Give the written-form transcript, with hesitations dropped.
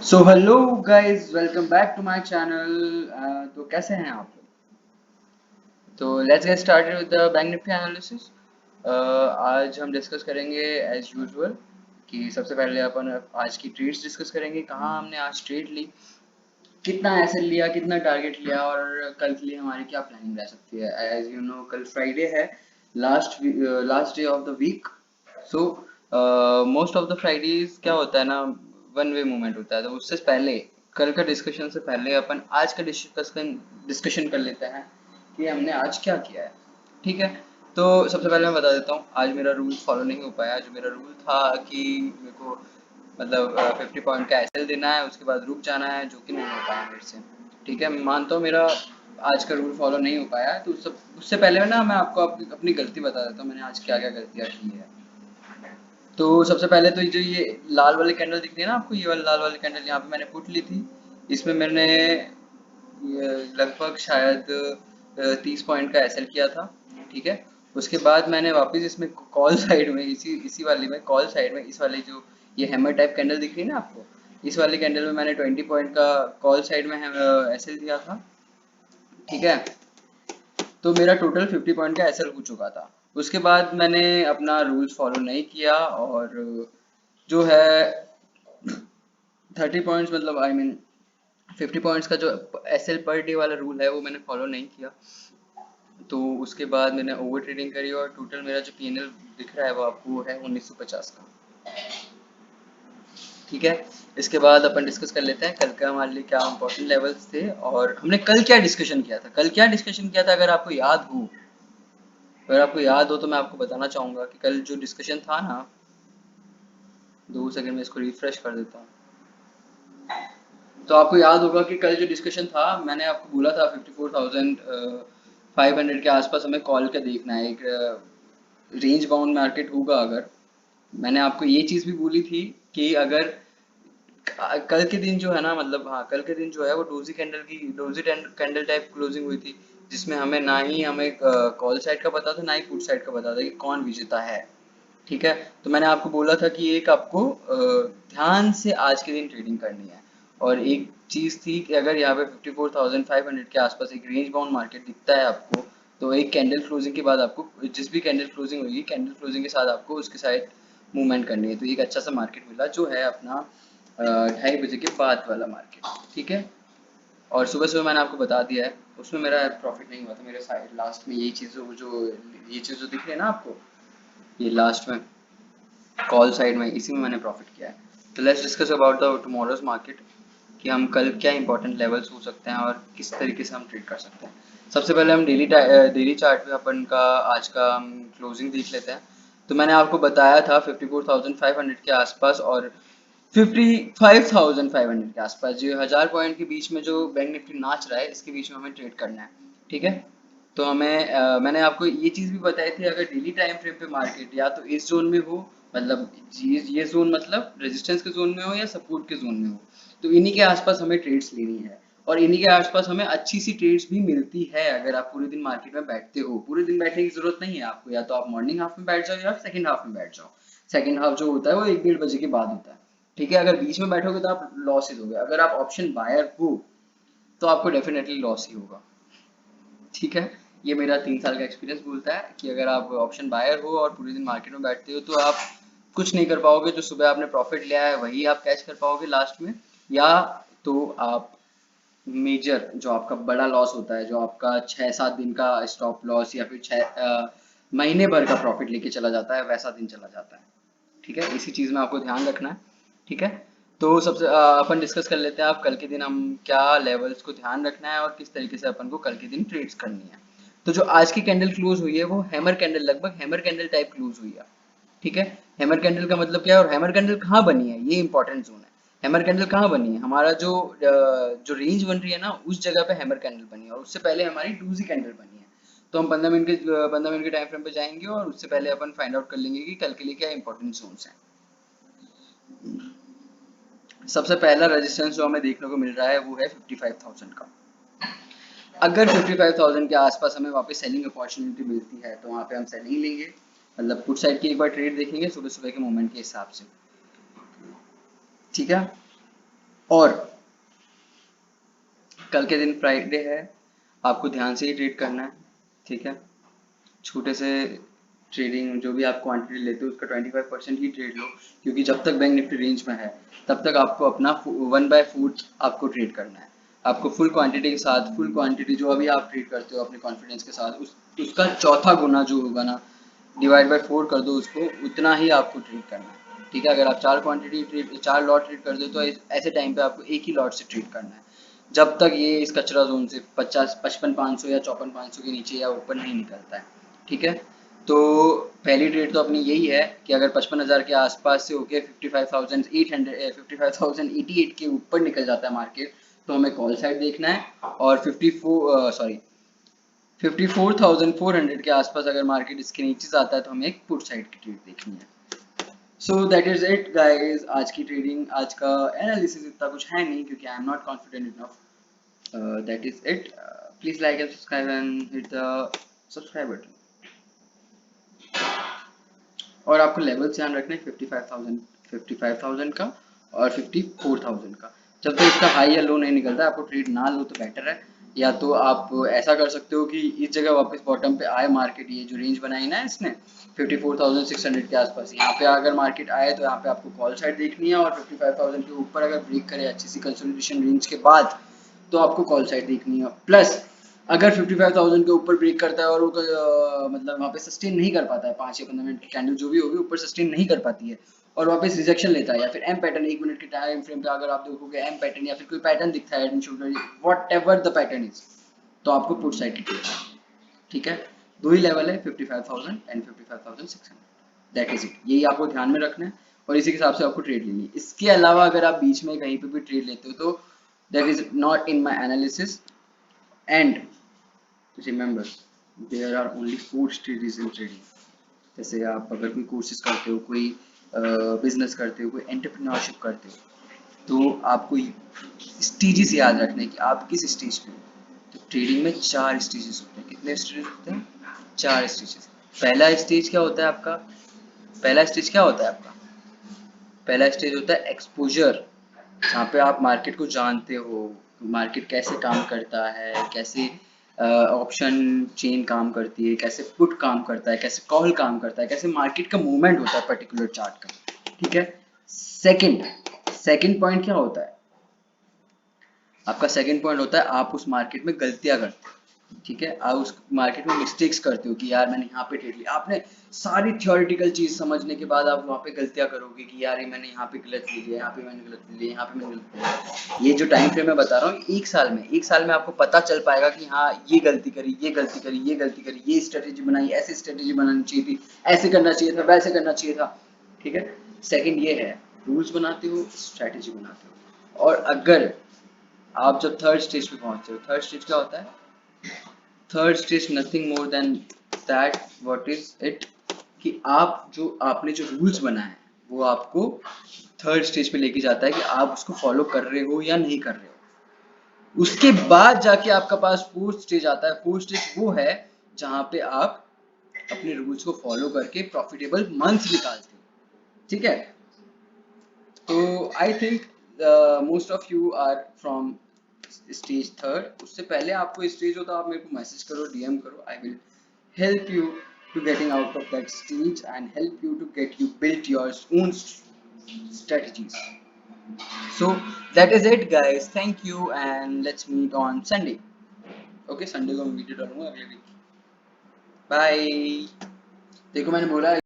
So hello guys, welcome back to my channel. तो कैसे हैं आप लोग? तो let's get started with the Bank Nifty analysis. आज हम डिस्कस करेंगे एज यूजुअल कि सबसे पहले अपन आज की ट्रेड्स डिस्कस करेंगे, कहाँ हमने आज ट्रेड ली, कितना एसेट लिया, कितना टारगेट लिया और कल के लिए हमारी क्या प्लानिंग रह सकती है। एज यू नो कल फ्राइडे है, last day of the week. So most of the Fridays क्या होता है ना, वन वे मूवमेंट होता है। तो उससे पहले, कल का डिस्कशन से पहले अपन आज का डिस्कशन कर लेते हैं कि हमने आज क्या किया है। ठीक है। तो सबसे पहले मैं बता देता हूँ, आज मेरा रूल फॉलो नहीं हो पाया। जो मेरा रूल था कि मेरे को मतलब 50 पॉइंट का एसएल देना है, उसके बाद रुक जाना है, जो कि नहीं हो पाया मेरे से। ठीक है, मैं मानता हूँ मेरा आज का रूल फॉलो नहीं हो पाया है। तो उससे पहले ना मैं आपको अपनी गलती बता देता हूँ, मैंने आज क्या क्या गलतियाँ की है। तो सबसे पहले तो जो ये लाल वाली कैंडल दिख रही है ना आपको, ये वाली लाल वाली कैंडल यहाँ पे मैंने पुट ली थी। इसमें मैंने ये लगभग शायद 30 पॉइंट का एसएल किया था। ठीक है। उसके बाद मैंने वापस इसमें कॉल साइड में, इसी इसी वाली में कॉल साइड में, इस वाली जो ये हैमर टाइप कैंडल दिख रही है ना आपको, इस वाली कैंडल में मैंने 20 पॉइंट का कॉल साइड में एसएल दिया था। ठीक है। तो मेरा टोटल 50 पॉइंट का एसएल हो चुका था। उसके बाद मैंने अपना रूल्स फॉलो नहीं किया और जो है 30 पॉइंट्स मतलब आई मीन 50 पॉइंट्स का जो एसएल पर डे वाला रूल है वो मैंने फॉलो नहीं किया। तो उसके बाद मैंने ओवर ट्रेडिंग करी और टोटल मेरा जो पीएनएल दिख रहा है वो आपको वो है 1950 का। ठीक है। इसके बाद अपन डिस्कस कर लेते हैं कल का हमारे लिए क्या इंपॉर्टेंट लेवल्स थे और हमने कल क्या डिस्कशन किया था। कल क्या डिस्कशन किया था, अगर आपको याद हो, अगर आपको याद हो तो मैं आपको बताना चाहूंगा कि कल जो डिस्कशन था ना, 2 सेकंड में इसको रिफ्रेश कर देता हूँ। तो आपको याद होगा कि कल जो डिस्कशन था, मैंने आपको बोला था 54,500 के आसपास हमें कॉल का देखना है, एक रेंज बाउंड मार्केट होगा अगर। मैंने आपको ये चीज़ भी बोली थी कि अगर कल के दिन जो है ना, मतलब हाँ, कल के दिन जो है वो डोजी कैंडल टाइप क्लोजिंग हुई थी, जिसमें हमें ना ही हमें कॉल साइड का पता था, ना ही पुट साइड का पता था कि कौन विजेता है। ठीक है। तो मैंने आपको बोला था कि एक आपको ध्यान से आज के दिन ट्रेडिंग करनी है। और एक चीज थी कि अगर यहाँ पे 54,500 के आसपास एक रेंज बाउंड मार्केट दिखता है आपको, तो एक कैंडल क्लोजिंग के बाद आपको, जिस भी कैंडल क्लोजिंग होगी, कैंडल क्लोजिंग के साथ आपको उसके साइड मूवमेंट करनी है। तो एक अच्छा सा मार्केट मिला जो है अपना 2:30 बजे के बाद वाला मार्केट। ठीक है। और सुबह सुबह मैंने आपको बता दिया है, उसमें मेरा प्रॉफिट नहीं हुआ था। मेरे साइड लास्ट में यही चीज़ जो ये चीज़ जो दिख रही है ना आपको, ये लास्ट में कॉल साइड में, इसी में मैंने प्रॉफिट किया है। तो let's discuss about the tomorrow's market कि हम कल क्या इंपॉर्टेंट लेवल्स हो सकते हैं और किस तरीके से हम ट्रेड कर सकते हैं। सबसे पहले हम डेली चार्ट पे अपन का आज का हम क्लोजिंग देख लेते हैं। तो मैंने आपको बताया था 54,500 के आसपास और 55,500 के आसपास, जो 1000 पॉइंट के बीच में जो बैंक निफ्टी नाच रहा है, इसके बीच में हमें ट्रेड करना है। ठीक है। तो हमें मैंने आपको ये चीज़ भी बताई थी, अगर डेली टाइम फ्रेम पे मार्केट या तो इस जोन में हो, मतलब ये जोन मतलब रेजिस्टेंस के जोन में हो या सपोर्ट के जोन में हो, तो इन्हीं के आसपास हमें ट्रेड्स लेनी है। और इन्हीं के आसपास हमें अच्छी सी ट्रेड्स भी मिलती है अगर आप पूरे दिन मार्केट में बैठते हो। पूरे दिन बैठने की जरूरत नहीं है आपको, या तो आप मॉर्निंग हाफ में बैठ जाओ या सेकंड हाफ में बैठ जाओ। सेकंड हाफ जो होता है वो 1-1:30 बजे के बाद होता है। ठीक है। अगर बीच में बैठोगे तो आप लॉस ही दोगे। अगर आप ऑप्शन बायर हो तो आपको डेफिनेटली लॉस ही होगा। ठीक है। ये मेरा 3 साल का एक्सपीरियंस बोलता है कि अगर आप ऑप्शन बायर हो और पूरे दिन मार्केट में बैठते हो तो आप कुछ नहीं कर पाओगे। जो सुबह आपने प्रॉफिट लिया है वही आप कैच कर पाओगे लास्ट में, या तो आप मेजर जो आपका बड़ा लॉस होता है, जो आपका 6-7 दिन का स्टॉप लॉस या फिर महीने भर का प्रॉफिट लेके चला जाता है, वैसा दिन चला जाता है। ठीक है। इसी चीज़ में आपको ध्यान रखना है। ठीक है। तो सबसे अपन डिस्कस कर लेते हैं आप कल के दिन हम क्या लेवल्स को ध्यान रखना है और किस तरीके से अपन को कल के दिन ट्रेड्स करनी है। तो जो आज की कैंडल क्लोज हुई है वो हैमर कैंडल, लगभग हैमर कैंडल टाइप क्लोज हुई है। ठीक है। हैमर कैंडल का मतलब क्या है और हैमर कैंडल कहाँ बनी है, ये इंपॉर्टेंट जोन है। हैमर कैंडल कहाँ बनी है, हमारा जो रेंज बन रही है ना, उस जगह पे हैमर कैंडल बनी है और उससे पहले हमारी डूजी कैंडल बनी है। तो हम 15 मिनट के टाइम फ्रेम पे जाएंगे और उससे पहले अपन फाइंड आउट कर लेंगे कि कल के लिए क्या इंपॉर्टेंट जोन्स हैं। सबसे पहला रेजिस्टेंस जो हमें देखने को मिल रहा है वो है 55,000 का। अगर 55,000 के आसपास हमें वापस सेलिंग अपॉर्चुनिटी मिलती है तो वहाँ पे हम सेलिंग लेंगे, मतलब पुट साइड की एक बार ट्रेड देखेंगे सुबह सुबह के मोमेंट के हिसाब से। ठीक है। और कल के दिन फ्राइडे है, आपको ध्यान से ही ट्रेड करना है, ठीक है। छोटे से ट्रेडिंग जो भी आप क्वांटिटी लेते हो उसका 25% ही ट्रेड लो, क्योंकि जब तक बैंक निफ्टी रेंज में है तब तक आपको अपना 1/4 आपको ट्रेड करना है। आपको फुल क्वांटिटी के साथ, फुल क्वांटिटी जो अभी आप ट्रेड करते हो अपने कॉन्फिडेंस के साथ, उसका चौथा गुना जो होगा ना, डिवाइड बाय 4 कर दो उसको, उतना ही आपको ट्रेड करना है, ठीक है। अगर आप 4 लॉट ट्रेड कर दो तो ऐसे टाइम पे आपको एक ही लॉट से ट्रेड करना है, जब तक ये इस कचरा जोन से 55-500 या 54-500 के नीचे या ऊपर नहीं निकलता है, ठीक है। तो पहली ट्रेड तो अपनी यही है कि अगर 55,000 के आसपास से होके 55,888 के ऊपर निकल जाता है मार्केट, तो हमें कॉल साइड देखना है। और 54,400 के आसपास अगर मार्केट इसके नीचे जाता है तो हमें एक पुट साइड की ट्रेड देखनी है। So that is it guys, आज की ट्रेडिंग, आज का एनालिसिस इतना कुछ है नहीं क्योंकि I am not confident enough. That is it. Please like and subscribe and hit the subscribe button. और आपको लेवल ध्यान रखना है 55,000 का और 54,000 का। जब तक इसका हाई या लो नहीं निकलता आपको ट्रेड ना लो तो बेटर है। या तो आप ऐसा कर सकते हो कि इस जगह वापस बॉटम पे आए मार्केट, ये जो रेंज बनाई ना इसने 54,600 के आसपास, यहाँ पे अगर मार्केट आए तो यहाँ पे आपको कॉल साइड देखनी है। और 55,000 के ऊपर अगर ब्रेक करे अच्छी सी कंसोलिडेशन रेंज के बाद तो आपको कॉल साइड देखनी है। प्लस अगर 55,000 के ऊपर ब्रेक करता है और वो मतलब वहाँ पे सस्टेन नहीं कर पाता है, 5 या 15 मिनट की कैंडल जो भी होगी ऊपर सस्टेन नहीं कर पाती है और वापस रिजेक्शन लेता है, या फिर एम पैटर्न 1 मिनट के टाइम फ्रेम पे अगर आप देखोगे एम पैटर्न या फिर कोई पैटर्न दिखता है head and shoulder, what ever the pattern is, तो आपको पुट साइड की ट्रेड, ठीक है। दो ही लेवल है, 55,000 एंड 55,600, दैट इज इट। यही आपको ध्यान में रखना है और इसी के हिसाब से आपको ट्रेड लेनी है। इसके अलावा अगर आप बीच में कहीं पे भी ट्रेड लेते हो तो that is not in my analysis. And remember there are only 4 stages in trading। जैसे आप अगर कोई कोर्सेज करते हो, कोई बिजनेस करते हो, कोई एंटरप्रेन्योरशिप करते हो, तो आपको स्टेजेस याद रखने हैं कि आप किस स्टेज पे हो। तो ट्रेडिंग में 4 स्टेजेस होते हैं। कितने स्टेजेस होते हैं? 4 स्टेजेस। पहला स्टेज क्या होता है आपका? पहला स्टेज क्या होता है आपका? पहला स्टेज होता है एक्सपोजर, जहाँ पे आप मार्केट को जानते हो, मार्केट कैसे काम करता है, कैसे ऑप्शन चेन काम करती है, कैसे पुट काम करता है, कैसे कॉल काम करता है, कैसे मार्केट का मूवमेंट होता है पर्टिकुलर चार्ट का, ठीक है। सेकंड सेकंड पॉइंट क्या होता है आपका? सेकंड पॉइंट होता है आप उस मार्केट में गलतियां करते हो, ठीक है। आप उस मार्केट में मिस्टेक्स करते हो कि यार मैंने यहाँ पे ट्रेड लिया, आपने सारी थ्योरेटिकल चीज समझने के बाद आप वहाँ पे गलतियां करोगे कि यार ये मैंने यहाँ पे गलत ले लिया, यहाँ पे मैंने गलत ले लिया, यहाँ पे मैंने गलत ले लिया। ये जो टाइम फ्रेम मैं बता रहा हूँ, एक साल में आपको पता चल पाएगा कि हाँ ये गलती करी, ये गलती करी, ये गलती करी, ये स्ट्रेटेजी बनाई, ऐसी स्ट्रेटेजी बनानी चाहिए थी, ऐसे करना चाहिए था, वैसे करना चाहिए था, ठीक है। सेकंड ये है, रूल्स बनाते हो, स्ट्रेटेजी बनाते हो। और अगर आप जब थर्ड स्टेज पे पहुंचते हो, थर्ड स्टेज क्या होता है? Third stage nothing more than that, what is it, कि आप जो आपने जो रूल्स बनाए हैं वो आपको थर्ड स्टेज पे लेके जाता है कि आप उसको फॉलो कर रहे हो या नहीं कर रहे हो। उसके बाद जाके आपका पास फोर्थ स्टेज आता है। फोर्थ स्टेज वो है जहां पे आप अपने रूल्स को फॉलो करके प्रॉफिटेबल मंथ निकालते हो, ठीक है। तो I think most of you are from stage third. उससे पहले आपको स्टेज हो तो आप मेरे को मैसेज करो, डीएम करो, I will help you to getting out of that stage and help you to get you build your own strategies. So that is it guys, thank you and let's meet on Sunday। Okay, Sunday को मैं video डालूंगा अगले week. Bye. देखो मैंने बोला